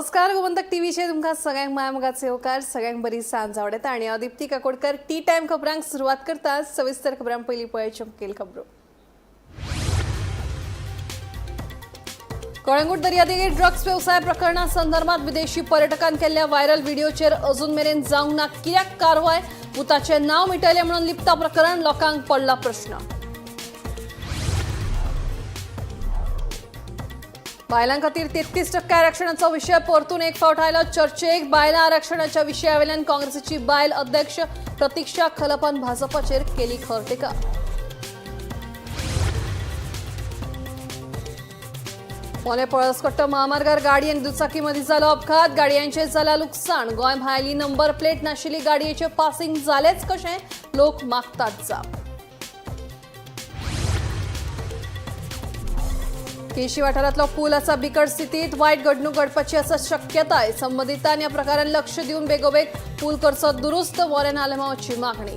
नमस्कार गोमंतक टीव्हीचे तुमका सगळ्यांक मायमोगाचे होकार सगळ्यांक बरी सांज आवडता आणि दीप्ती काकोडकर टी टाइम खबरांक सुरुवात करता सविस्तर खबरां पयली पळय चमकेल खबरो। कळंगूट दर्यादेगे ड्रग्स व्यवसाय प्रकरणा संदर्भात विदेशी पर्यटकांन केल्ल्या व्हायरल व्हिडिओचेर अजून मेरेन जावंक ना कित्याक कारवाय भुताचे नाव मिटयले म्हणून लिपता प्रकरण लोकांक पडला प्रश्न। बायलां खातीर 33% आरक्षणाचो विषय परतून एक फावट आयलो चर्चेक। बायलां आरक्षणाच्या विशयावेल्यान काँग्रेसीची बायल अध्यक्ष प्रतीक्षा खलपान भाजपाचेर केली खर टिका। पोले पळसकट्ट महामार्गार गाडी आनी दुचाकी मदीं जालो अपघात। गाडयांचें जालां लुकसाण। गोंय भायली नंबर प्लेट नाशिल्ली गाडयेचें पासिंग जालेच कशें लोक मागतात जाप। केशी वाठारांतलो पूल आसा बिकट स्थितीत। वायट घडणूक घडपाची आसा शक्यताय। संबंधितांनी ह्या प्रकारान लक्ष दिवन बेगोबेग पूल करचो दुरुस्त वॉरेन आलेमांवाची मागणी।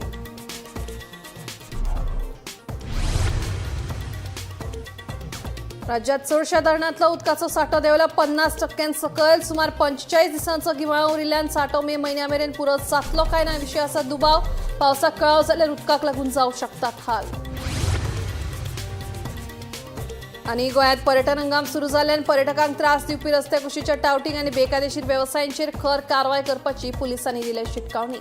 राज्यात चडशा धरणांतलो उदकाचो सांठो देंवला 50% सकयल। सुमार 45 दिसांचो गिमाळो उरिल्ल्यान सांठो मे म्हयन्या मेरेन पुरो जातलो काय ना विशीं आसा दुबाव। पावसाक कळाव जाल्यार उदकाक लागून जावंक शकतात हाल। आणि गोंयांत पर्यटन हंगाम सुरू जाल्ल्यान पर्यटकांक त्रास दिवपी रस्ते कुशीच्या टावटींग आनी बेकायदेशीर वेवसायांचेर खर कारवाय करपाची पुलिसांनी दिल्या शिटकावणी।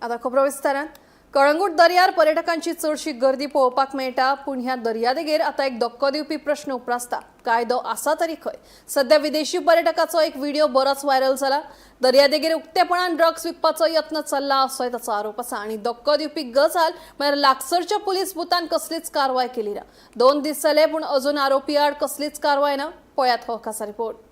आता खबरो विस्तारान। कळंगूट दर्यार पर्यटकांची चडशी गर्दी पळोवपाक मेळटा, पूण ह्या दर्यादेगेर आता एक धक्को दिवपी प्रश्न उपरासता। कायदो आसा तरी खंय? सध्या विदेशी पर्यटकाचो एक व्हिडिओ बरोच व्हायरल जाला। दर्यादेगेर उक्तेपणान ड्रग्स विकपाचो यत्न चल्ला असोय ताचो आरोप आसा। आणि धक्को दिवपी गजाल म्हळ्यार लागसरच्या पुलीस बुतान कसलीच कारवाय केली ना। 2 दीस जाले पूण अजून आरोपी आड कसलीच कारवाय ना। पळयात हो खासा रिपोर्ट।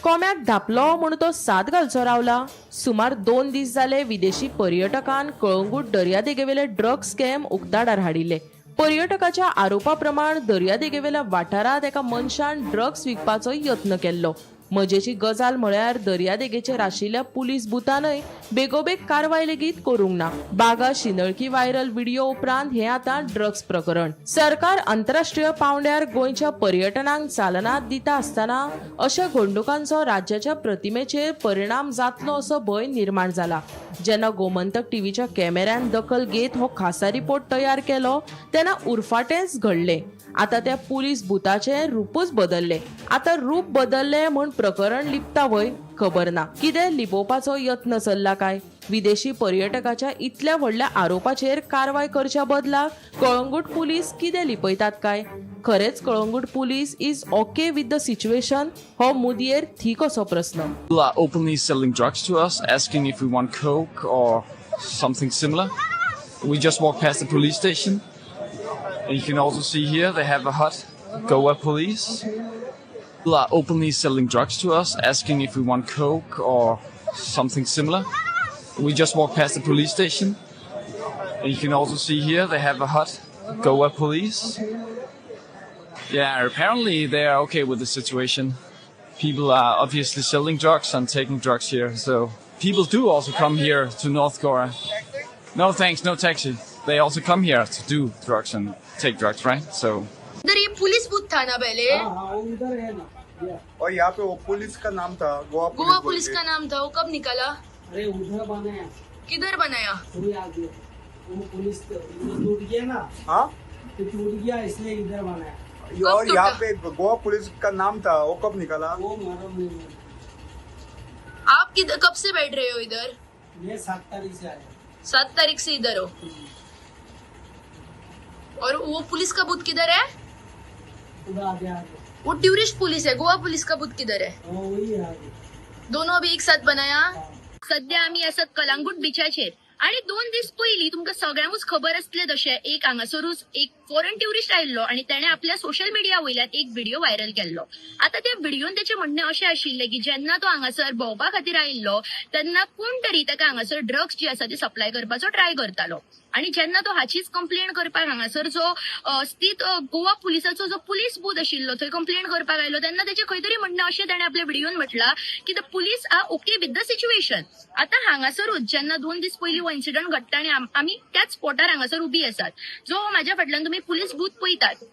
कोम्याक धापलो म्हणून तो साद घालचो रावला। सुमार 2 दीस जाले विदेशी पर्यटकान कळंगूट दर्यादेगेवेले ड्रग्स स्कॅम उक्ताडार हाडिल्ले। पर्यटकाच्या आरोपा प्रमाण दर्यादेगेवेल्या वाठारांत एका मनशान ड्रग्स विकपाचो यत्न केल्लो। मजेची गजाल म्हळ्यार दर्यादेगेचेर आशिल्ल्या पुलीस बुतानय बेगोबेग कारवाय लेगीत करूंक ना। बागा शिनळकी व्हायरल व्हिडिओ उपरांत हे आता ड्रग्स प्रकरण। सरकार आंतरराष्ट्रीय पावंड्यार गोंयच्या पर्यटनाक चालना दिता आसतना अशा घडणुकांचो राज्याच्या प्रतिमेचेर परिणाम जातलो असो भंय निर्माण जाला। जेन्ना गोमंतक टीव्हीच्या कॅमेऱ्यान दखल घेत हो खासा रिपोर्ट तयार केलो तेन्ना उरफाटेंच घडले। आता त्या पुलीस बुताचे रूपच बदलले। आता रूप बदलले म्हण प्रकरण लिपता वय खबर ना। कितें लिपोवपाचो यत्न चल्ला काय? विदेशी पर्यटकाच्या इतल्या व्हडल्या आरोपाचेर कारवाय करच्या बदला कळंगूट पुलीस कितें लिपयतात काय? खरेच Calangute police is okay with the situation? हो मुदयेर ठीक असो प्रश्न। People are openly selling drugs to us, asking if we want coke or something similar. We just walk past the police station. And you can also see here they have a hut, Goa police. People are openly selling drugs to us, asking if we want coke or something similar. We just walk past the police station. And you can also see here they have a hut, Goa police. Yeah, apparently they are okay with the situation. People are obviously selling drugs and taking drugs here, so people do also come here to North Goa. No thanks, no taxi. They also come here to do drugs and take drugs, right? So इधर ये police booth था ना पहले। हाँ, उधर है ना। और यहाँ पे वो पुलिस का नाम था गोवा पुलिस का नाम था, वो कब निकला? अरे उधर बनाया, किधर बनाया? पूरी आगे वो पुलिस टूट गया ना। हाँ, तो टूट गया इसलिए इधर बनाया। और टूटा? यहाँ पे गोवा पुलिस का नाम था, वो कब निकला? वो मालूम नहीं है। आप किधर कब से बैठ रहे हो इधर? ये 7 तारीख से आया। 7 तारीख से इधर हो। और वो पुलिस का बूथ किधर है? उधर आगे आगे वो टूरिस्ट पुलिस है। गोवा पुलिस का बूथ किधर है? वो वही है आगे। दोनों अभी एक साथ बनाया। सध्या आम्ही असत कलांगूट बिचाचेर आणि 2 दीस पयलीं तुमकां सगळ्यांकूच खबर आसतलें तशें एक हांगासरूच एक फॉरेन ट्युरिस्ट आयिल्लो आणि तेणे आपल्या सोशल मिडिया वयल्यान एक व्हिडिओ व्हायरल केल्लो. आता त्या व्हिडिओन त्याचे म्हणणे अशें आशिल्ले की जेन्ना तो हांगासर भोंवपा खातीर आयिल्लो तेन्ना कोण तरी ताका हांगासर ड्रग्स जे आसा ते सप्लाय करपाचो ट्राय करतालो. आणि जेन्ना तो हाचीच कंप्लेंट करपाक हांगासर जो स्थित गोवा पुलिसाचो जो पुलीस बूथ आशिल्लो थंय कंप्लेंट करपाक आयलो तेन्ना त्याचे खंय तरी म्हणणें अशें ताणें आपल्या व्हिडिओन म्हटलां की the police are okay with the situation. आता हांगासरूच जेन्ना 2 दीस पयलीं हो इन्सिडंट घडटा आणि आमी त्याच स्पॉटार हांगासर उबी आसात, जो म्हाज्या फाटल्यान तुमी पुलीस बूथ पळयतात,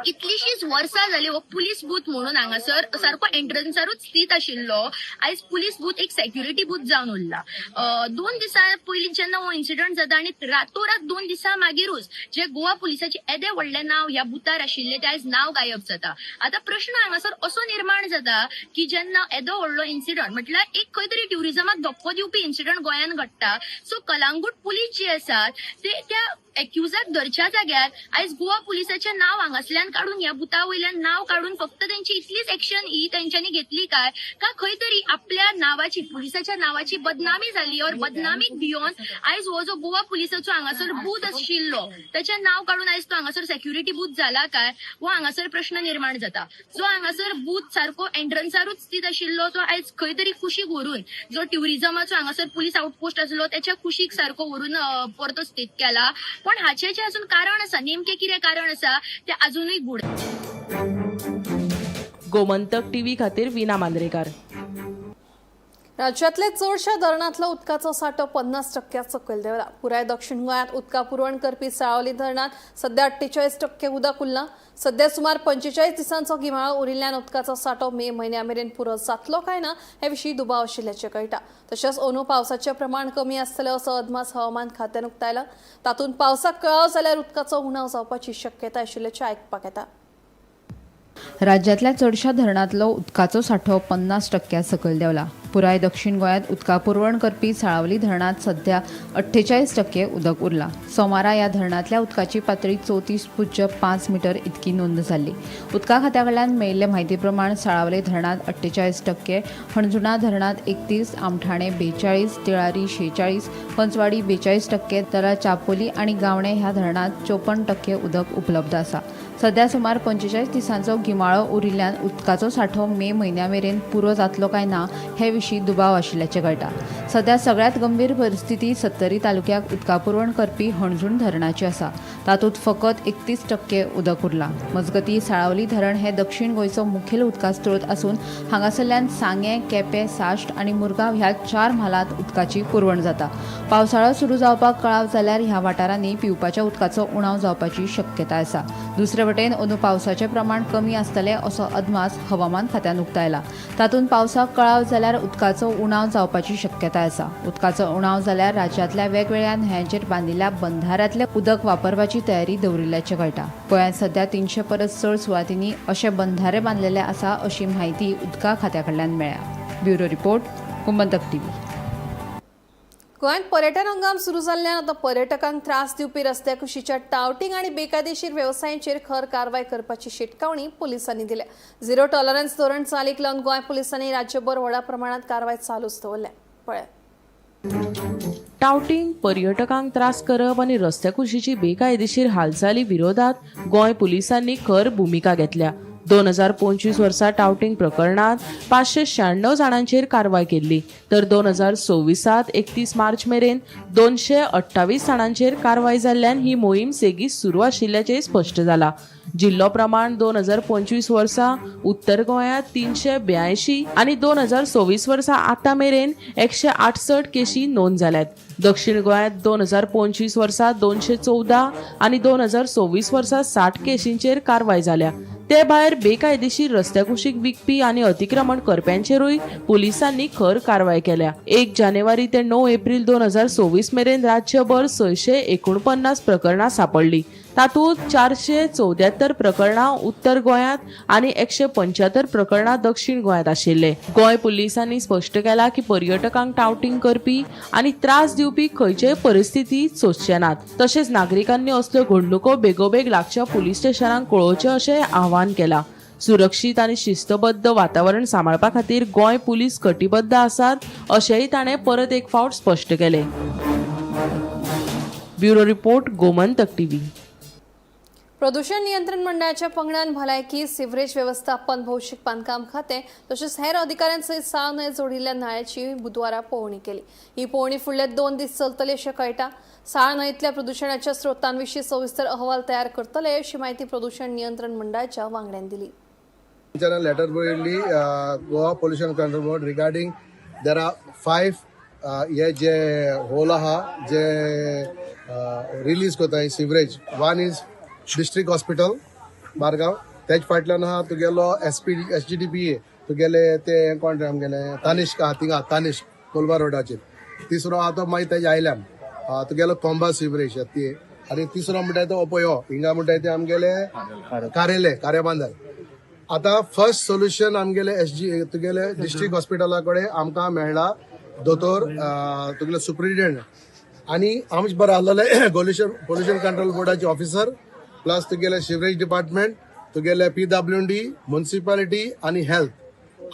कितलीशीच वर्सां जाली हो पुलीस बूथ म्हणून हांगासर सारको एंट्रन्सारूच स्थित आशिल्लो आयज पुलीस बूथ एक सेक्युरिटी बूथ जावन उरला. 2 दिसां पयलीं जेन्ना हो इन्सिडंट जाता आणि रातोरात 2 दिसां मागीरूच जे गोवा पुलिसाचे येदे व्हडले नाव ह्या बुथार आशिल्ले ते आयज नाव गायब जाता. आता प्रश्न हांगासर असो निर्माण जाता की जेन्ना येदो व्हडलो इन्सिडंट म्हटल्यार एक खंय तरी ट्युरिजमाक धक्को दिवपी इन्सिडंट गोंयान घडटा, सो कलांगूट पुलीस जे आसात ते त्या एक्युजाक धरच्या जाग्यार आयज गोवा पुलिसाचें नाव हांगासल्यान काडून ह्या बुथा वयल्यान नाव काडून फक्त त्यांची इतलीच एक्शन ही तेंच्यांनी घेतली काय का खंय तरी आपल्या नावाची पुलिसाच्या नावाची बदनामी जाली और बदनामीक भियोन आयज हो जो गोवा पुलिसाचो हांगासर बूथ आशिल्लो त्याचें नाव काडून आयज तो हांगासर सेक्युरिटी बूथ जाला काय हो हांगासर प्रश्न निर्माण जाता. जो हांगासर बूथ सारको एंट्रन्सारूच स्थित आशिल्लो तो आयज खंय तरी कुशीक व्हरून जो ट्युरिजमाचो हांगासर पुलीस आउटपोस्ट आसलो त्याच्या कुशीक सारको व्हरून परतो स्थित केला. पण हाचे जे अजून कारण आसा, नेमके कितें कारण आसा ते अजूनही गूढ. गोमंतक टीव्ही खातीर विना मांद्रेकार. राज्यातले चडशा धरणांतलो उदकाचो सांठो 50% सकयल देंवला. पुराय दक्षिण गोंयांत उदका पुरवण करपी साळावली धरणांत सध्या 48% उदक उरलां. सध्या सुमार 45 दिसांचो गिमाळो उरिल्ल्यान उदकाचो सांठो मे म्हयन्या मेरेन पुरो जातलो काय ना हे विशीं दुबाव आशिल्ल्याचें कळटा. तशेंच अंदू पावसाचें प्रमाण कमी आसतलें असो अदमास हवामान खात्यान उक्तायला. तातूंत पावसाक कळाव जाल्यार उदकाचो उणाव जावपाची शक्यताय आशिल्ल्याचें आयकपाक येता. राज्यातल्या चडशा धरणांतलो उदकाचो सांठो 50% सकयल देंवला. पुराय दक्षिण गोंयांत उदका पुरवण करपी साळावली धरणांत सध्या 48% उदक उरलां. सोमारा ह्या धरणांतल्या उदकाची पातळी 34.5 मीटर इतकी नोंद जाल्ली. उदका खात्या कडल्यान मेळिल्ले म्हायती प्रमाण साळावली धरणांत 48%, हणजुणा धरणांत 31, आमठाणे 42, तिळारी 46, पंचवाडी 42%, जाल्यार चापोली आनी गावणे ह्या धरणांत 54% उदक उपलब्ध आसा. सध्या सुमार 45 दिसांचो गिमाळो उरिल्ल्यान उदकाचो सांठो मे म्हयन्या मेरेन पुरो जातलो काय ना हे विशीं दुबाव आशिल्ल्याचें कळटा. सध्या सगळ्यांत गंभीर परिस्थिती सत्तरी तालुक्याक उदका पुरवण करपी हणजूण धरणाची आसा. तातूंत फकत 31% उदक उरलां. मजगतीं साळावली धरण हे दक्षिण गोंयचो मुखेल उदका स्त्रोत आसून हांगासरल्यान सांगे, केपें, साश्ट आनी मुरगांव ह्या 4 म्हालांत उदकाची पुरवण जाता. पावसाळो सुरू जावपाक कळाव जाल्यार ह्या वाठारांनी पिवपाच्या उदकाचो उणाव जावपाची शक्यताय आसा. दुसरे वटेन अंदू पावसाचें प्रमाण कमी आसतलें असो अदमास हवामान खात्यान उक्तायला. तातूंत पावसाक कळाव जाल्यार उदकाचो उणाव जावपाची शक्यताय आसा. उदकाचो उणाव जाल्यार राज्यांतल्या वेगवेगळ्या न्हंयांचेर बांदिल्ल्या बंधाऱ्यांतलें उदक वापरपाची तयारी दवरिल्ल्याचें कळटा. गोंयांत सध्या 300 परस चड सुवातींनी अशे बंधारे बांदलेले आसा अशी म्हायती उदका खात्या कडल्यान मेळ्ळ्या. Bureau report, Gomantak TV. गोंयांत पर्यटन हंगाम सुरू जाल्ल्यान आतां पर्यटकांक त्रास दिवपी रस्त्या कुशीच्या टावटिंग आनी बेकायदेशीर वेवसायांचेर खर कारवाय करपाची शिटकावणी पुलिसांनी दिल्या. झिरो टॉलरन्स धोरण चालीक लावन गोंय पुलिसांनी राज्यभर व्हडा प्रमाणात कारवाय चालूच दवरल्या. टावटिंग, पर्यटकांक त्रास करप आनी रस्त्या कुशीची बेकायदेशीर हालचाली विरोधात गोंय पुलिसांनी खर भुमिका घेतल्या. 2025 वर्सा टावटिंग प्रकरणात 596 जाणांचेर कारवाय केल्ली, तर 2026 31 मार्च मेरेन 228 जाणांचेर कारवाय जाल्ल्यान ही मोहीम सेगीत सुरू आशिल्ल्याचें स्पश्ट जाला. जिल्लो प्रमाण 2025 वर्सा उत्तर गोंयांत 382 आनी 2026 वर्सा आतां मेरेन 168 केशी नोंद जाल्यात. दक्षिण गोंयांत 2025 वर्सा 214 आनी 2026 वर्सा 60 केशींचेर कारवाय जाल्या. ते भायर बेकायदेशीर रस्त्या कुशीक विकपी आनी अतिक्रमण करप्यांचेरूय पुलिसांनी खर कारवाय केल्या. 1 जानेवारी ते 9 एप्रिल 2026 मेरेन राज्यभर 649 प्रकरणां सापडली. तातूंत 474 प्रकरणां उत्तर गोंयांत आनी 175 प्रकरणां दक्षिण गोंयांत आशिल्ले. गोंय पुलिसांनी स्पश्ट केला की पर्यटकांक टावटिंग करपी आनी त्रास दिवपी खंयचेय परिस्थितीत सोंसचे नात. तशेंच नागरिकांनी असल्यो घडणुको बेगोबेग लागच्या पुलीस स्टेशनांक कळोवचें अशें आवाहन केलां. सुरक्षीत आनी शिस्तबद्ध वातावरण सांबाळपा खातीर गोंय पुलीस कटिबद्ध आसात अशेंय ताणें परत एक फावट स्पश्ट केलें. Bureau report, Gomantak TV. प्रदूषण नियंत्रण मंडळाच्या पंगडान भलायकी सिवरेज व्यवस्थापन भौशीक बांदकाम खातें तशेंच हेर अधिकाऱ्यांसयत साव न्हंय जोडिल्ल्या नाळ्याची बुधवारा पळोवणी केली. ही पळोवणी फुडले 2 दीस चलतली अशें कळटा. साळ न्हंयतल्या प्रदूषणाच्या स्रोतांविशीं सविस्तर अहवाल तयार करतले अशी माहिती प्रदूषण नियंत्रण मंडळाच्या वांगड्यान दिली. लेटर बरयल्ली Goa pollution control board regarding there are 5 हे जे होल आहा जे रिलीज करता sewerage. One is district hospital Bargaon, तेज फाटल्यान आहा तुगेलो SGDPA तुगेले ते कोण आमगेले तानिश्क आहा थिंगा तानिश्क कोलवा रोडाचेर. तिसरो आहा तो मागीर तेज आयल्यान तुगेलो कोंबा सिवरेज ती, आनी तिसरो म्हणटाय तो ओपयो हिंगा म्हणटाय ते आमगेले कारे बांदर. आता फर्स्ट सोल्युशन आमगेले तुगेले डिस्ट्रिक्ट हॉस्पिटला कडेन आमकां मेळ्ळा दोतोर तुगेले सुप्रिटेंडंट आनी आमचे बरें आहलेले पोल्युशन कंट्रोल बोर्डाचे ऑफिसर प्लस तुगेले सिवरेज डिपार्टमेंट तुगेले PWD म्युनिसिपालिटी आनी हेल्थ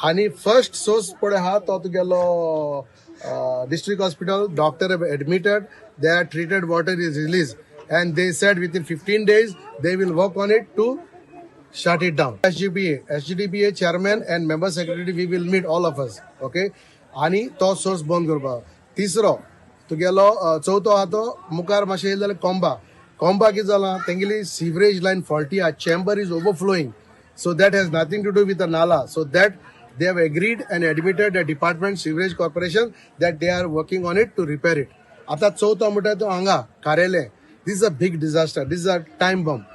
आनी फर्स्ट सोर्स पळय आहा तो तुगेलो district hospital. Doctor have admitted, they are treated, water is released and they said within 15 days they will work on it to shut it down. SGDPA chairman and member secretary we will meet all of us, okay, आणि तो source बंद करपा. तिसरो तुगेलो चवथो आहा तो मुखार मातशें येयले जाल्यार कोंबा कितें जालां तेंगेली सिवरेज लायन फॉल्टी आहा. Chamber is overflowing, so that has nothing to do with the nala, so that they have agreed and admitted the department sewerage corporation that they are working on it to repair it. आता चवथो म्हणटा तो हांगा कारेले, this is a big disaster, this is a time bomb.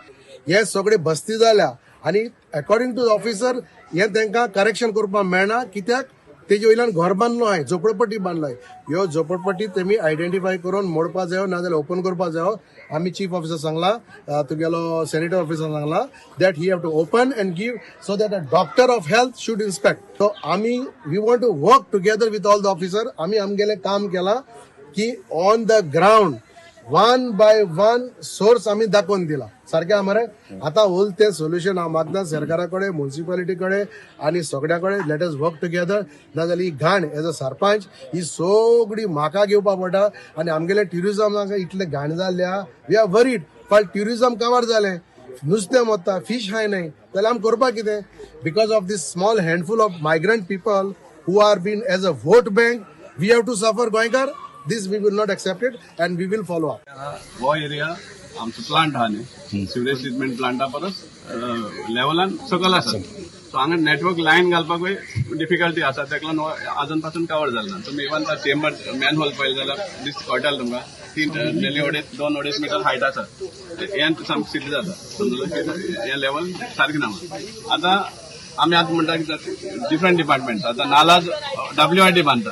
हे सगळे बस्ती जाल्या आनी according to the officer हे तांकां करेक्शन करपाक मेळना. कित्याक तेजे वयल्यान घर बांदलो हांवें, झोपडपट्टी बांदलोय. ह्यो झोपडपट्टी तेमी आयडेंटिफाय करून मोडपा जायो नाजाल्यार ओपन करपा जायो. आमी चीफ ऑफिसर सांगला तुगेलो सॅनिटरी ऑफिसर सांगला that he have to open and give so that a doctor of health should inspect. So आमी we want to work together with all the officer. आमी आमगेलें काम केलां की on the ground 1 by 1 source आमी दाखोवन दिला सारकें आहा मरे. आतां उरलें तें सोल्युशन हांव मागता सरकारा कडेन म्युनिसिपालिटी कडेन आनी सगळ्या कडेन लेट अस वर्क टुगेदर. नाजाल्यार ही घाण एज अ सरपंच ही सगळी म्हाका घेवपा पडटा आनी आमगेले ट्युरिजमाक इतले घाण जाल्ल्या वी आर वरीड. फाल्यां ट्युरिजम काबार जालें, नुस्तें मोत्ता, फीश हाय न्हय जाल्यार आमी करपाक कितें? Because of these small handful of migrant people who are been as a vote bank we have to suffer गोंयकार. This we will not accept it and we will follow up. वो area आमचो plant आहा न्ही sewerage treatment Plantae परस लेवलान सकयल आसा. So हांगा network lion घालपाकूय difficulty आसा, तेका लागून आजून पासून कवर जालें ना. तुमी इवन चेंबर मॅन होल पळयलें जाल्यार दिस कळटलें तुमकां 2 अडेज मिटर हायट आसा. हें सामकें सिद्ध जाता, हें लेवल सारकें ना. आतां आमी आतां म्हणटा की डिफरंट डिपार्टमेंट आतां नाला WRD बांदता.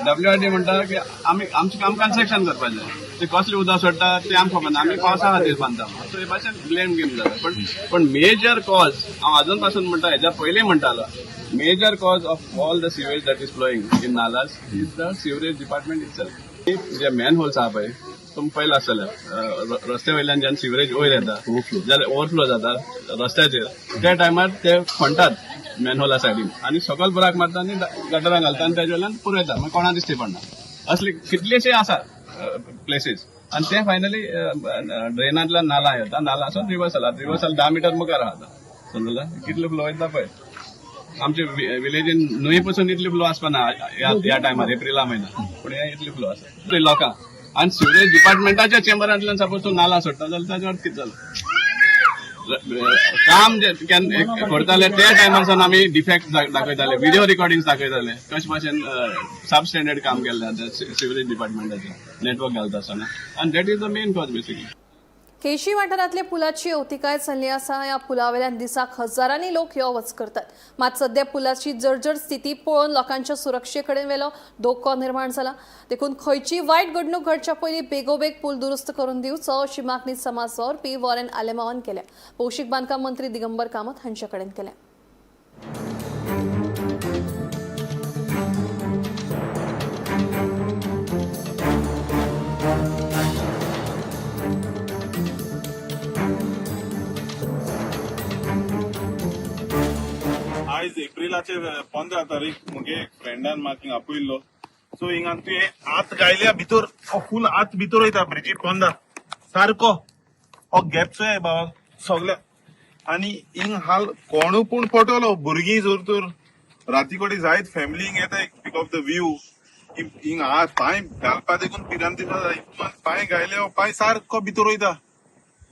WRD म्हणटा की आमी आमचें काम कन्स्ट्रक्शन करपाक जाय. ते कसलें उदक सोडटा ते आमकां खबर ना, आमी पावसा खातीर बांदता. सो हे भाशेन ब्लेम गेम जाता. पण मेजर कॉज हांव आजून पासून म्हणटा, हेज्या पयलीं म्हणटालो major cause of all the sewage that is flowing in nalas is the sewerage department itself. जे मॅन होल्स आहा पळय तुमी पळयला आसतलें रस्त्या वयल्यान जेन्ना सिवरेज वयर येता जाल्यार ओवरफ्लो जाता रस्त्याचेर, त्या टायमार ते खणटात मॅनहोला सायडीन आनी सकयल बुराक मारता आनी गटरां घालता आनी तेजे वयल्यान पुरयता, मागीर कोणा दिश्टी पडना. असले कितलेशे आसा प्लेसीस. आनी ते फायनली ड्रेनांतल्यान नाला येता, नालासून रिवर्सल 10 मीटर मुखार आहा. समजला कितलो फ्लो येता पळय. आमचे विलेजीन न्हंय पसून इतली फ्लो आसपाना ह्या टायमार एप्रिला म्हयन्यात, पूण हे इतली फ्लो आसा लोकांक. आनी सिवरेज डिपार्टमेंटाच्या चेंबरांतल्यान सपोज तूं नाला सोडटा जाल्यार ताजे अर्थ कितें जालो. काम जे करताले त्या टायमारसून आमी डिफेक्ट दाखयताले, व्हिडिओ रिकॉर्डिंग दाखयताले कशे भाशेन सब स्टँडर्ड काम केल्लें सिवरेज डिपार्टमेंटाचें नेटवर्क घालता आसतना. आनी that is the main cause basically. Keshi वाठारांतल्या पुलाची अवतिकाय चल्ली आसा. ह्या पुलावेल्यान दिसाक हजारांनी लोक यो वच करतात. मात सध्या पुलाची जर्जर स्थिती पळोवन लोकांच्या सुरक्षे कडेन वेलो धोको निर्माण जाला. देखून खंयची वायट घडणूक घडच्या पयलीं बेगोबेग पूल दुरुस्त करून दिवचो अशी मागणी समाज वावरपी वॉरेन आलेमावान केल्या. भौशीक बांदकाम मंत्री दिगंबर कामत हांचे कडेन केल्या. आयज एप्रिलाचे 15 तारीख मुगे फ्रेंडान म्हाका हिंगा आपयल्लो. सो हिंगा तुवें आत गायल्या भितर फूल आत भितर वयता ब्रिजी पोंदा सारको हो गॅप चोय बाबा सगळ्या आणि हिंग हाल कोण पूण पटवलो भुरगीं जोर तर राती कडेन जायत फॅमिली हिंग येताय पिक ऑफ द व्यू हिंग पांय घालपा देखून पिरान दिता पांय घायले पांय सारको भितर वयता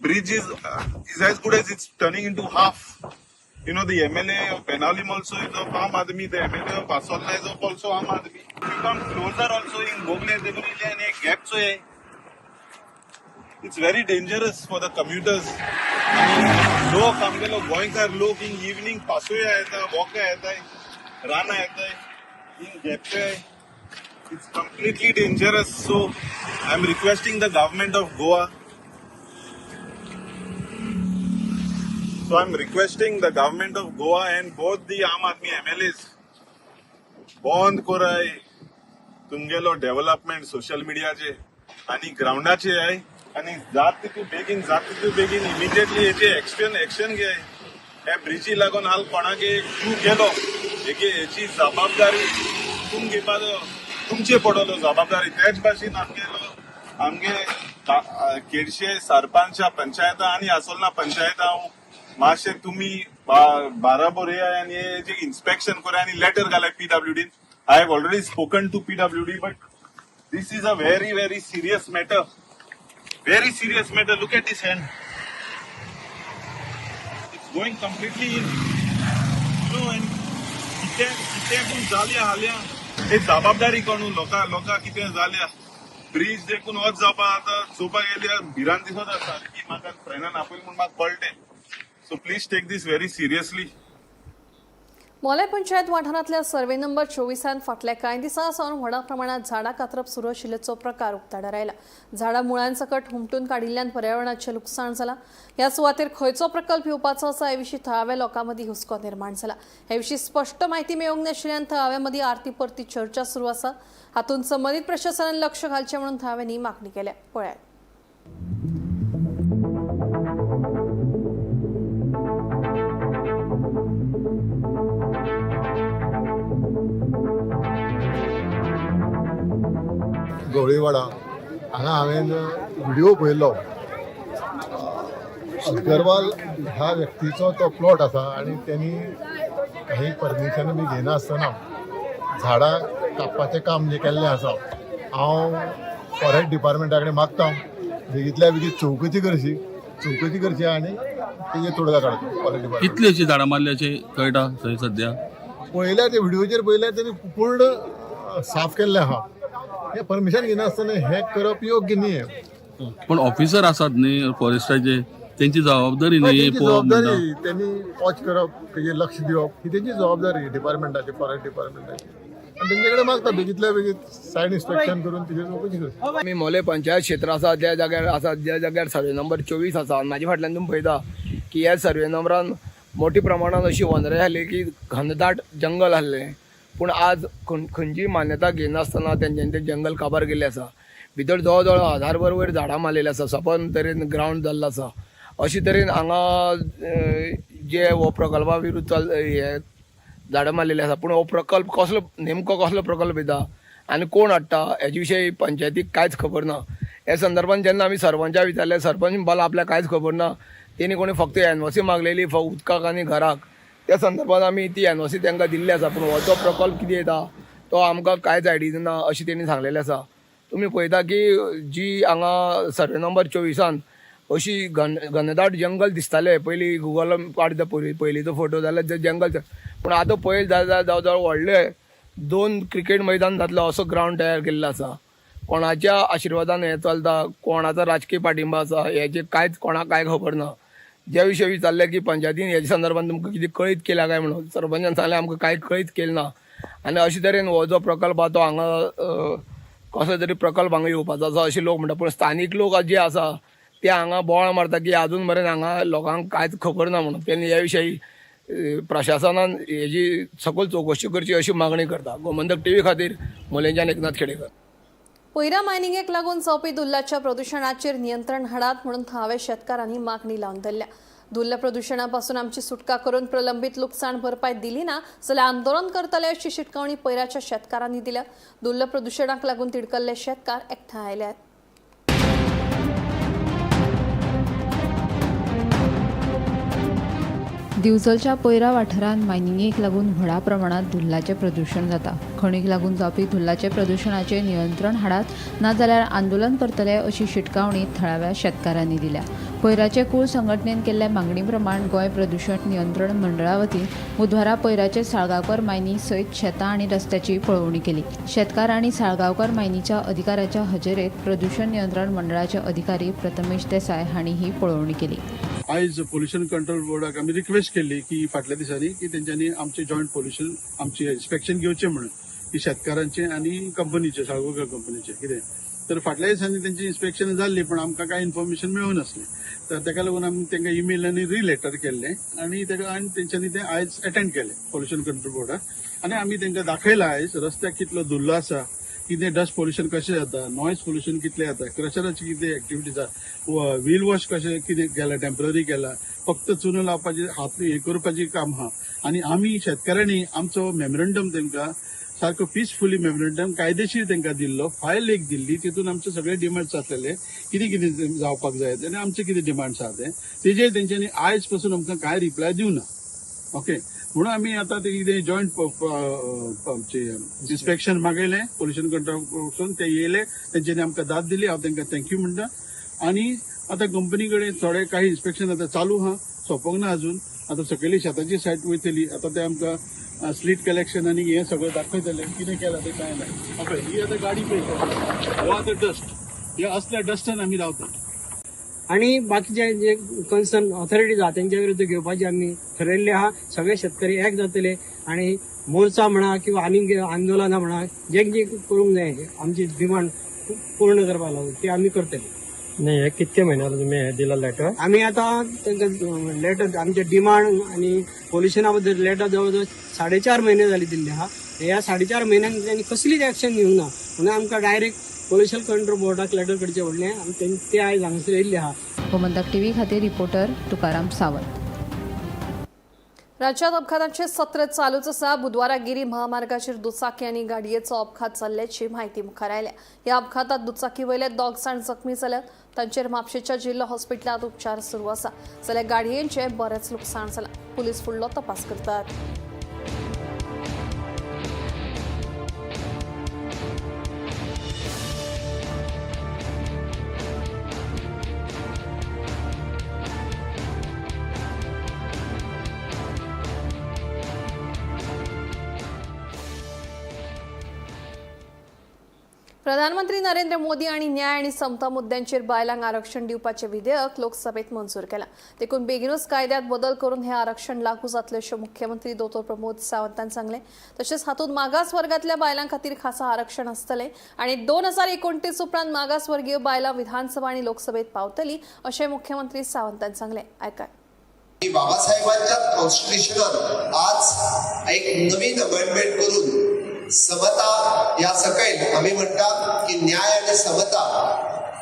bridge is as good as it's turning into half. You know, the MLA of Penalim also is of Aam Aadmi, the MLA of Asolna is of also Aam Aadmi. We come closer also in Bogle, Degunile and a gap so it's very dangerous for the commuters. लोग आमगे लोग गोंयकार लोग in evening पासोया येता, वॉका येता, राना येता, in gap pay it's completely dangerous. So I'm requesting the government of Goa. So I'm requesting the government of Goa and both the Aam Aadmi MLAs बंद कोराय तुमगेलो डेव्हलपमेंट सोशल मीडियाचे आणि ग्राउंडाचे आहे आणि जात तितू बेगीन इमिजिएटली याचे एक्शन घे ह्या ब्रिजी लागून हाल कोणागे तू गेलो याची जबाबदारी तुम घेवपाचो तुमचे पडलो जबाबदारी त्याच भाशेन आमगे केडशे सरपंच पंचायता आणि आसोलना पंचायता मातशें तुमी बाराबोर येया आनी हेजे इन्स्पेक्शन करा आनी लेटर घालाय PWD. I have already spoken to PWD but this is a very very serious matter. Very serious matter. Look at this hand. It's going completely in. You know, and कितें पूण जाल्या हाल्या हे जबाबदारी कोण लोका कितें जाल्या ब्रिज देखून वच जावपा आतां चोवपाक गेल्यार भिरांत दिसत आसा की म्हाका फ्रेंडान आपयल म्हूण म्हाका कळटें. So please take this very seriously. मोलाय panchayat वाठारांतल्या सर्वे नंबर 24 फाटल्या कांय दिसांसावन व्हडा प्रमाणात झाडां कातरप सुरू आशिल्ल्याचो प्रकार उक्ताडार आयला. झाडां मुळांसकट हुमटून काडिल्ल्यान पर्यावरणाचें लुकसाण जालां. ह्या सुवातेर खंयचो प्रकल्प येवपाचो आसा हे विशीं थळाव्या लोकां मदीं हुस्को निर्माण जाला. हे विशीं स्पश्ट म्हायती मेळोवंक नाशिल्ल्यान थळाव्या मदीं आरती परती चर्चा सुरू आसा. हातूंत संबंदीत प्रशासनान लक्ष घालचें म्हणून थळाव्यांनी मागणी केल्या. पळयात. गवळीवाडा हांगा हांवें व्हिडिओ पळयल्लो. अगरवाल ह्या व्यक्तीचो तो प्लॉट आसा आनी त्यांनी काही परमिशन बी घेनासतना झाडां कापपाचें काम जें केल्लें आसा. हांव फॉरेस्ट डिपार्टमेंटा कडेन मागता बेगींतल्या बेगीन चवकशी करची आनी तेजेर तोडगा काडची. फॉरेस्ट डिपार्टमेंट कितली अशी झाडां मारल्याचे कळटा थंय सध्या पळयल्यार ते व्हिडिओचेर पळयल्यार तेणी पूर्ण साफ केल्लें आहा. हे परमिशन घेनासतना हे करप योग्य न्ही. पण ऑफिसर आसात न्ही फॉरेस्टाचे त्यांची जबाबदारी न्ही जबाबदारी त्यांनी वॉच करप तेजेर लक्ष दिवप ही त्यांची जबाबदारी डिपार्टमेंटाची फॉरेस्ट डिपार्टमेंटाची आनी तेंचे कडेन मागता बेगींतल्या बेगीन सायड इन्स्पेक्शन करून तेजेर चवकशी करची. आमी मोले पंचायत क्षेत्र आसा ज्या जाग्यार सर्वे नंबर 24 आसा. म्हाजे फाटल्यान तुमी पळयता की ह्या सर्वे नंबरान मोठ्या प्रमाणात अशी वनरां आहली की घनदाट जंगल आहलें. पूण आज खंयची मान्यता घेनासतना तेंच्यांनी तें जंगल काबार केल्लें आसा. भितर जवळ जवळ 1000 वयर झाडां मारलेलीं आसा. सपन तरेन ग्रावंड जाल्लो आसा. अशे तरेन हांगा जे हो प्रकल्पा विरुद्ध हे झाडां मारलेलीं आसा. पूण हो प्रकल्प नेमको कसलो प्रकल्प येता आनी कोण हाडटा हेजे विशयी पंचायतीक कांयच खबर ना. हे संदर्भान जेन्ना आमी सरपंचाक विचारलें सरपंच म्हणपाक आपल्याक कांयच खबर ना. तेणी कोणी फक्त NOC मागलेली उदकाक आनी घराक. त्या संदर्भात आमी ती NOC तांकां दिल्ली आसा. पूण हो जो प्रकल्प कितें येता तो आमकां कांयच आयडिया ना अशें तेणी सांगलेलें आसा. तुमी पळयता की जी हांगा सर्वे नंबर 24 अशी घनदाट जंगल दिसतालें. पयलीं गुगल काडटा पयलींचो फोटो जाल्यार ते जंगल. पूण आतां पळयत जाल्यार जावं जावं व्हडले 2 क्रिकेट मैदान जातलो असो ग्रावंड तयार केल्लो आसा. कोणाच्या आशिर्वादान हें चलता कोणाचो राजकीय पाठिंबा आसा हेजें कांयच कोणाक कांय खबर ना. ज्या विशयी विचारलें की पंचायतीन हेच्या संदर्भात तुमकां कितें कळीत केला काय म्हणून सरपंचान सांगलें आमकां कांय कळीत केलें ना. आनी अशे तरेन हो जो प्रकल्प आसा तो हांगा कसलो तरी प्रकल्प हांगा येवपाचो आसा अशें लोक म्हणटा. पूण स्थानीक लोक जे आसा ते हांगा बोवाळ मारता की अजून मेरेन हांगा लोकांक कांयच खबर ना म्हणून. तेन्ना ह्या विशयी प्रशासनान हेजी सखोल चवकशी करची अशी मागणी करता. गोमंतक TV खातीर मोलेंच्यान एकनाथ खेडेकर. पयरा मायनिंगेक लागून जावपी दुल्लाच्या प्रदूषणाचेर नियंत्रण हाडात म्हणून थळाव्या शेतकारांनी मागणी लावन धरल्या. दुल्ल प्रदूषणापासून आमची सुटका करून प्रलंबित लुकसाण भरपाय दिली ना जाल्यार आंदोलन करतले अशी शिटकावणी पयराच्या शेतकारांनी दिल्या. दुल्ल प्रदूषणाक लागून तिडकल्ले शेतकार एकठांय आयल्यात. दिवचलच्या पयरा वाठारांत मायनिंगेक लागून व्हडा प्रमाणात धुल्लाचें प्रदूशण जाता. खणीक लागून जावपी धुल्लाचे प्रदूशणाचेर नियंत्रण हाडात नाजाल्यार आंदोलन करतले अशी शिटकावणी थळाव्या शेतकारांनी दिल्या. पयराचे कुळ संघटनेन केल्ले मागणी प्रमाण गोंय प्रदूशण नियंत्रण मंडळा वतीन बुधवारा पयराचे साळगांवकर मायनी सयत शेतां आनी रस्त्याची पळोवणी केली. शेतकार आनी साळगांवकर मायनीच्या अधिकाऱ्याच्या हजेरेंत प्रदूशण नियंत्रण मंडळाचे अधिकारी प्रथमेश देसाय हांणी ही पळोवणी केली. आयज पोल्युशन कंट्रोल बोर्डाक आमी रिक्वेस्ट केल्ली की फाटल्या दिसांनी की तेंच्यांनी आमचे जॉयंट पोल्युशन आमचे इन्स्पेक्शन घेवचें म्हणून की शेतकारांचे आनी कंपनीचे साळगांवकर कंपनीचे कितें तर फाटल्या दिसांनी तेंची इन्स्पेक्शन जाल्ली पण आमकां कांय इन्फॉर्मेशन मेळूं नासलें. तर ताका लागून आमी तांकां ईमेल आनी रिलेटर केल्लें आनी तेंच्यांनी तें आयज अटेंड केलें पोल्युशन कंट्रोल बोर्डाक आनी आमी तांकां दाखयलां आयज रस्त्याक कितलो धुल्लो आसा, कितें डस्ट पोल्युशन कशें जाता, नॉयज पोल्युशन कितलें जाता, क्रशराची कितें एक्टिविटीज आसा, व्हील वॉश कशें कितें केलां, टेम्पररी केलां, फक्त चुनो लावपाचें हात हें करपाचें काम आहा. आनी आमी शेतकाऱ्यांनी आमचो मेमोरंडम तांकां सारको पीसफुली मेमोरंडम कायदेशीर तांकां दिल्लो, फायल एक दिल्ली, तितून आमचे सगळे डिमांड्स आसलेले कितें कितें जावपाक जाय आनी आमचे कितें डिमांड्स आहा ते तेजेर तेंच्यांनी आयज पासून आमकां कांय रिप्लाय दिवना. ओके म्हणून आमी आतां ते कितें जॉयंट आमचे इन्स्पेक्शन मागयलें पोल्युशन कंट्रोल पासून ते येयले, तेंच्यांनी आमकां दाद दिली, हांव तांकां थँक्यू म्हणटा. आनी आतां कंपनी कडेन थोडे काही इन्स्पेक्शन आतां चालू आहा, सोंपोंक ना अजून. आतां सकयली शेताची सायट वयतली, आतां ते आमकां स्लीट कलेक्शन आनी हें सगळें दाखयतले कितें केलां तें कांय ना. ओके ही आतां गाडी पळयता हो आतां डस्ट, हे असल्या डस्टान आमी रावता. आणि बाकीचे जे कन्सर्न ऑथॉरिटीज आहा त्यांच्या विरुद्ध घेवपाचे आमी ठरयल्ले आहा. सगळे शेतकरी एक जातले आणि मोर्चा म्हणा किंवा आनी आंदोलनां म्हणा जे करूंक जाय आमची डिमांड पूर्ण करपाक लागून ते आमी करतले. नाही हे कितके म्हयन्याला तुम्ही हे दिला लेटर? आमी आतां तांकां लेटर आमचे डिमांड आणि पोल्युशना बद्दल लेटर जवळ जवळ 4.5 महिने झाले दिल्ले आहा. ह्या 4.5 महिन्यांक त्यांनी कसलीच एक्शन घेवंक ना म्हणून आमकां डायरेक्ट पोल्युशन कंट्रोल बोर्डाक लेटर करचें पडलें आनी ते आयज हांगासर येयल्ले आहा. गोमंतक टीव्ही खातीर रिपोर्टर तुकाराम सावंत. राज्यात अपघातांचे सत्र चालूच आसा. बुधवारा गिरी महामार्गाचेर दुचाकी आनी गाडयेचो अपघात जाल्ल्याची म्हायती मुखार आयल्या. ह्या अपघातात दुचाकी वयले 2 जाण जखमी जाल्यात. तांचेर म्हापशेच्या जिल्हा हॉस्पिटलांत उपचार सुरू आसा जाल्यार गाडयेचें बरेंच लुकसाण जालां. पुलीस फुडलो तपास करतात. प्रधानमंत्री नरेंद्र मोदी आणि न्याय आणि समता मुद्द्यांचेर बायलांक आरक्षण दिवपाचें विधेयक लोकसभेत मंजूर केलां. देखून बेगीनूच कायद्यात बदल करून हे आरक्षण लागू जातलें अशें मुख्यमंत्री दोतोर प्रमोद सावंतान सांगलें. तशेंच हातूंत मागास वर्गातल्या बायलां खातीर खासा आरक्षण आसतलें आणि 2029 उपरांत मागासवर्गीय बायलां विधानसभा आणि लोकसभेत पावतलीं अशें मुख्यमंत्री सावंतान सांगलें. ऐका. बाबासाहेबांच्या कॉन्स्टिट्यूशनात आज एक नवीन अमेंडमेंट करून समता या सकयल आम्ही म्हणतात की न्याय आणि समता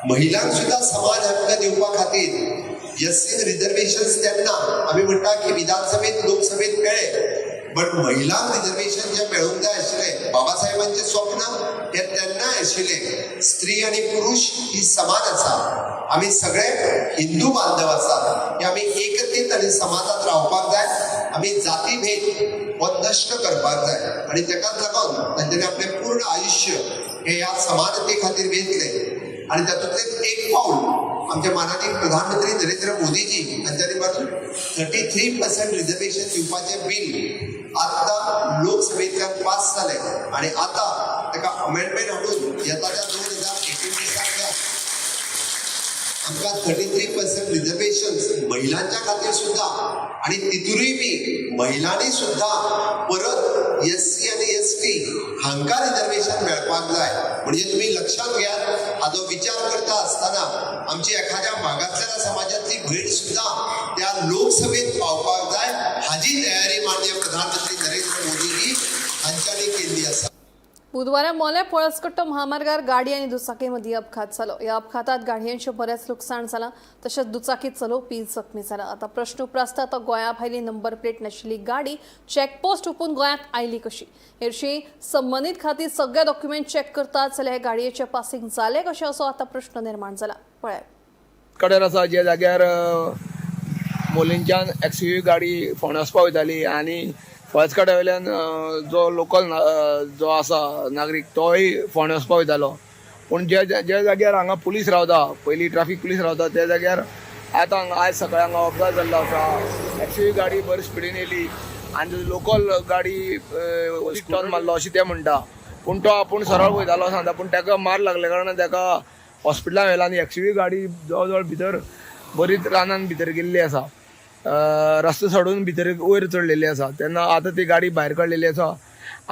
महिलांक सुद्धा समान हक्क दिवपा खातीर एससी रिझर्वेशन त्यांना आम्ही म्हणतात की विधानसभेत लोकसभेत मेळ्ळे बट महिलांक रिझर्वेशन जे मेळूंक जाय आशिल्ले बाबासाहेबांचे स्वप्न हे त्यांना आशिल्ले. स्त्री आणि पुरुष ही समान आसा. आम्ही सगळे हिंदू बांधव आसात. आम्ही एकत्रित आणि समाजात रावपाक जाय. आम्ही जातीभेद हो नष्ट करपाक जाय आणि तेकाच लागून तांच्यांनी आपले पूर्ण आयुष्य हे ह्या समानते खातीर वेचले आणि तातूंतलें एक पाऊल आमचे माननीय प्रधानमंत्री नरेंद्र मोदीजी हांच्यानी मारून 33% रिझर्वेशन दिवपाचें बिल आता लोकसभेंतल्यान पास जालें आणि आता ताका अमेंडमेंट हाडून येताच्या 2029 आमकां 33% रिझर्वेशन महिलांच्या खातीर सुद्धा आणि तितूनय बी महिलांनी सुद्धा परत एससी आणि एसटी हांकां रिझर्वेशन मेळपाक जाय. म्हणजे तुम्ही लक्षात घ्या हाचो विचार करता आसतना आमची एखाद्या मागासलेल्या समाजातली भयण सुद्धा त्या लोकसभेत पावपाक जाय हाची तयारी माननीय प्रधानमंत्री नरेंद्र मोदीजी हांच्यानी केल्ली आसा. बुधवारा मोले पळसकट्टो महामार्गार गाडी आणि दुचाकी मदीं अपघात जालो. ह्या अपघातात गाडयांचें बरेंच लुकसाण जालां तशेंच दुचाकी चलोवपी जखमी जाला. आता प्रश्न उप्रासता तो गोंया भायली नंबर प्लेट नाशिल्ली गाडी चॅकपोस्ट हुपून गोंयांत आयली कशी. हेरशी संबंदीत खातीर सगळे डॉक्युमेंट चॅक करतात जाल्यार हे गाडयेचें पासिंग जालें कशें असो आतां प्रश्न निर्माण जाला. पळय कडेन आसा ज्या जाग्यार मोलींच्यान XUV गाडी फोंड्या वचपाक वयताली आनी फळसकाटा वयल्यान जो लोकल जो आसा नागरीक तोय फोंड्या वचपाक वयतालो. पूण जे जाग्यार हांगा पुलीस रावता, पयलीं ट्रॅफिक पुलीस रावता त्या जाग्यार आतां आयज सकाळी हांगा अपघात जाल्लो आसा. XUV गाडी बरी स्पिडीन येयली आनी लोकल गाडी टर्न मारलो अशें ते म्हणटा. पूण तो आपूण सरळ वयतालो सांगता, पूण ताका मार लागले कारणान ताका हॉस्पिटलान व्हेला आनी XUV गाडी जवळ जवळ भितर बरीच रानान भितर गेल्ली आसा. रस्तो सोडून भितर वयर चडलेली आसा. तेन्ना आतां ती गाडी भायर काडलेली आसा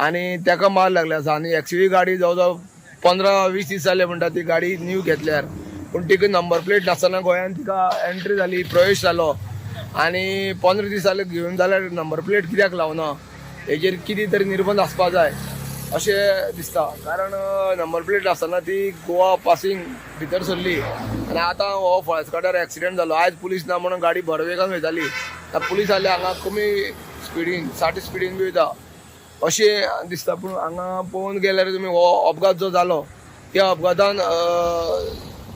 आनी ताका मार लागले आसा. आनी XUV गाडी जवळ जवळ 15-20 दीस जाले म्हणटा ती गाडी न्यू घेतल्यार. पूण तिका नंबर प्लेट नासतना गोंयांत तिका एंट्री जाली, प्रवेश जालो आनी 15 दीस जाले घेवन जाल्यार नंबर प्लेट कित्याक लावना हेजेर कितें तरी निर्बंध आसपा जाय अशें दिसता. कारण नंबर प्लेट नासतना ती गोवा पासिंग भितर सरली आनी आतां हो फळसकाटार एक्सिडेंट जालो. आयज पुलीस ना म्हणून गाडी भरवेगान वयताली, पुलीस जाल्यार हांगा कमी स्पिडीन 60 स्पिडीन बी वयता अशें दिसता. पूण हांगा पळोवन गेल्यार तुमी हो अपघात जो जालो त्या अपघातान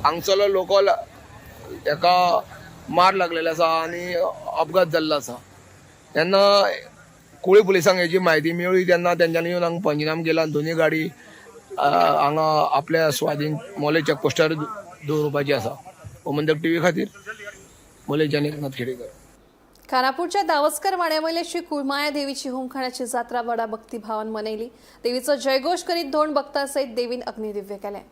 हांगसरलो लोकल हेका मार लागलेलो आसा आनी अपघात जाल्लो आसा. तेन्ना कुळी पुलिसांक हेची म्हायती मेळ्ळी तेन्ना तेंच्यांनी येवन हांगा पंचनाम केला. दोनूय गाडी हांगा आपल्या स्वाधीन मोले चॅकपोस्टार दवरपाची आसा. गोमंतक TV खातीर मोलेच्यान एकनाथ खेडेकर. खानापूरच्या दावस्कर वाड्यावयले श्री कुळमाया देवीची होमखाणाची जात्रा बडा भक्तिभावान मनयली. देवीचो जयघोष करीत धोंड भक्तां सयत देवीन अग्निदिव्य केलें.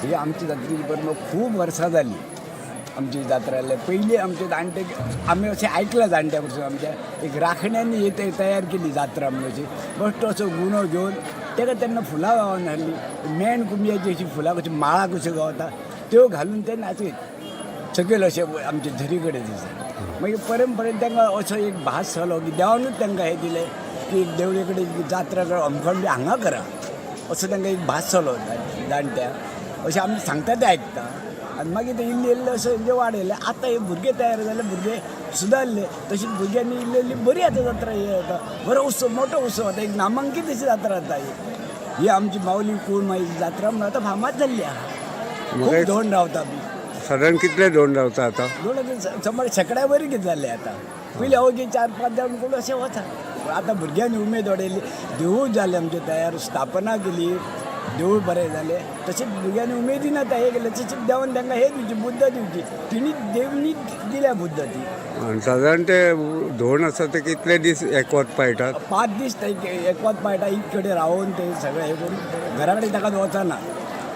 ही आमची जात्रेची परंपरा खूब वर्सां जाली. आमची जात्रा पयलीं आमचे जाणटे आमी अशें आयकलां जाणट्या कडसून आमच्या एक राखण्यांनी हे तयार केली जात्रा म्हणून अशी बश्टो असो गुणो घेवन ताका तेन्ना फुलां गावून हाडली. मेण कुंब्याची अशी फुलां कशी माळा कश्यो गावता त्यो घालून ते नाचीत सकयल अशें आमचे झरी कडेन दिसता. मागीर परंपरेन तांकां असो एक भास जालो की देवानूच तांकां हें दिलें की देवळे कडेन जात्रा अमखण बी हांगा करा असो तांकां एक भास जालो जाणट्या. अशें आमी सांगता तें आयकता आनी मागीर ते इल्लें इल्लें असो इल्लें वाडयलें. आतां हे भुरगे तयार जाले, भुरगे सुदारले, तशीच भुरग्यांनी इल्ली इल्ली बरी आतां जात्रा हे जाता. बरो उत्सव, मोठो उत्सव आता एक नामांकीत अशी जात्रा जाता. ही आमची माऊली कुळमाईची जात्रा म्हणून आतां फामाद जाल्ली आहा. खूब धोंड रावता बी. साधारण कितले धोंड रावता आतां? धोंड समज शेकड्या वरी कितें जाल्लें आतां. पयलीं अवघी 4-5 जाण कोण अशें वता. आतां भुरग्यांनी उमेद वाडयली. देवूळ जालें आमचें तयार, स्थापना केली, देवूळ बरें जालें. तशेंच भुरग्यांनी उमेदीन आतां हें केलें. तशेंच देवान तांकां हे दिवची, बुद्ध दिवची. तिणी देवनी दिल्या बुद्ध ती. आणि साधारण ते धोंड आसा ते कितले दीस एकवट पाळटात? 5 दीस ते एकवट पाळटा. एक कडेन रावून ते सगळें हें करून घरा कडेन ताका वचना.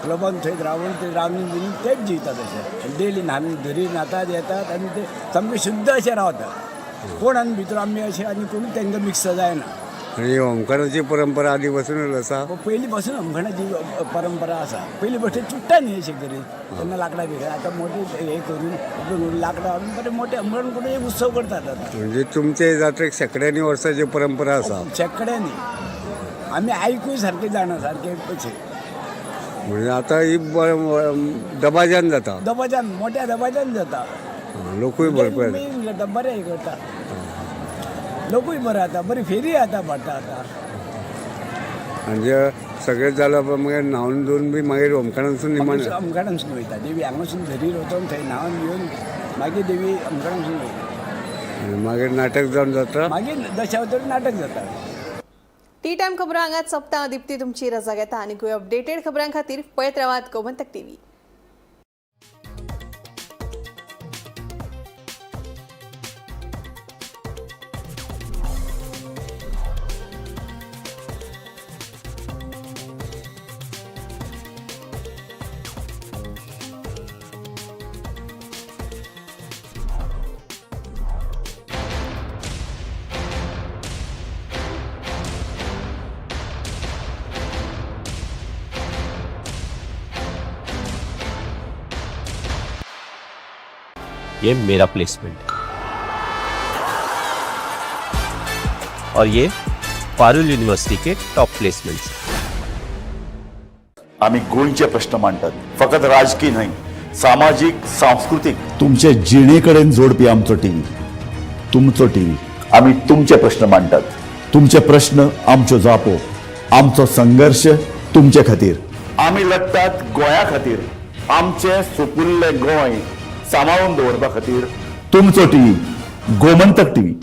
क्लबान थंय रावून ते रावून बिनी तेच जिवतात अशें. डेली न्हाण धरी न्हातात येतात आनी ते सामके शुद्ध अशें रावतात. कोण आनी भितर आमी अशें आनी कोणूच तांकां मिक्स जायना. आणि ओमकाराची परंपरा आधीपासूनच आसा. पहिली पासून अमखणाची परंपरा आसा. पहिली गोष्ट चुट्टा न्ही अशें करीत तेन्ना लाकडां बी आतां मोठे हे करून लाकडां हाडून बरें मोठे अमखण करून एक उत्सव करतात आतां. म्हणजे तुमचे जात्रेक शेकड्यांनी वर्साची परंपरा आसा. शेकड्यांनी आमी आयकूय सारके जाणा सारके कशें. म्हणजे आता ही दबाज्यान जाता. दबाज्यान मोठ्या दबाज्यान जाता. लोकूय भरपूर येता. मेन करता बरें हे करता. लोकूय बरें जाता बरी फेरी जाता पडटा आतां. म्हणजे सगळें जालां मागीर न्हांवन धुवन बी मागीर ओमकारांसून निमाण अमखणांसून वयता. देवी हांगासून झरी वचोन थंय न्हांवन घेवन मागीर देवी अमखणांसून वयता. आनी मागीर नाटक जावन जाता. मागीर दशावतारी नाटक जाता. टी टाइम खबरां हांगाच सोंपता. दिप्ती तुमची रजा घेता आनी अपडेटेड खबरां खातीर पळयत रावात गोमंतक टीव्ही. ये मेरा प्लेसमेंट और ये पारुल यूनिवर्सिटी के टॉप प्लेसमेंट्स. आम्ही गोंयचे प्रश्न मांडटात. फकत राजकीय न्हय, सामाजीक सांस्कृतिक. तुमचे जिणेकडेन जोडपी आमचो टीव्ही, तुमचो टीव्ही. आम्ही तुमचे प्रश्न मांडटात. तुमचे प्रश्न आमच्यो जापो, आमचो संघर्ष तुमचे खातीर. आम्ही लढटात गोंया खातीर. आमचे सोपुल्ले गोंय सांबाळून दवरपा खातीर. तुमचो टीव्ही, गोमंतक टीव्ही.